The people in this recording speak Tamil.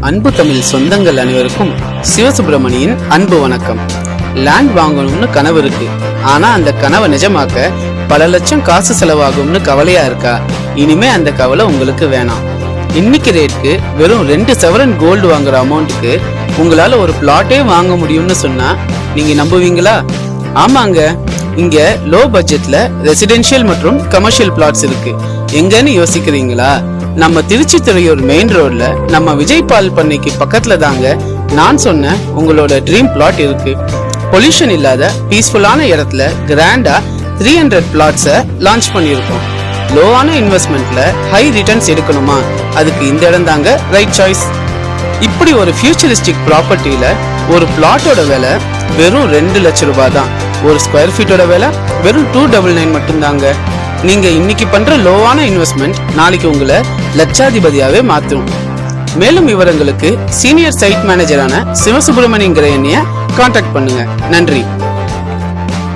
அன்பு தமிழ் சொந்தங்கள் அனைவருக்கும் சிவசுப்பிரமணியின் அன்பு வணக்கம். லேண்ட் வாங்கணும்னு கனவு இருக்கு, ஆனா அந்த கனவை நிஜமாக்க பல லட்சம் காசு செலவாகும்னு கவலையா இருக்கா? இனிமே அந்த கவலை உங்களுக்கு வேணாம். இன்னைக்கு ரேட்க்கு வெறும் 2 சவரன் கோல்டு வாங்குற அமௌண்ட்டுக்கு உங்களால ஒரு பிளாட்டே வாங்க முடியும்னு சொன்னா நீங்க நம்புவீங்களா? ஆமாங்க, இங்க லோ பட்ஜெட்ல ரெசிடென்ஷியல் மற்றும் கமர்ஷியல் பிளாட்ஸ் இருக்கு. எங்கன்னு யோசிக்கிறீங்களா? நம்ம திருச்சி துறையூர் மெயின் ரோட்ல நம்ம விஜய் பால் பண்ணைக்கு பக்கத்துல தாங்க நான் சொன்ன உங்களோட ட்ரீம் பிளாட் இருக்கு. பொல்யூஷன் இல்லாத பீஸ்ஃபுல்லான இடத்துல கிராண்டா 300 பிளாட்ஸை லான்ச் பண்ணியிருக்கோம். லோவான இன்வெஸ்ட்மெண்ட்ல ஹை ரிட்டர்ன்ஸ் எடுக்கணுமா? அதுக்கு இந்த இடம் தாங்க ரைட் சாய்ஸ். இப்படி ஒரு ஃபியூச்சரிஸ்டிக் ப்ராப்பர்ட்டியில ஒரு பிளாட்டோட விலை வெறும் 2 லட்சம் ரூபாய் தான். ஒரு ஸ்கொயர் ஃபீட்டோட விலை வெறும் 299 மட்டும் தாங்க. நீங்க இன்னைக்கு பண்ற லோவான இன்வெஸ்ட்மெண்ட் நாளைக்கு உங்களை லட்சாதிபதியாவே மாற்றும். மேலும் விவரங்களுக்கு சீனியர் சைட் மேனேஜரான சிவசுப்பிரமணியங்கிற என்னைய கான்டாக்ட் பண்ணுங்க. நன்றி.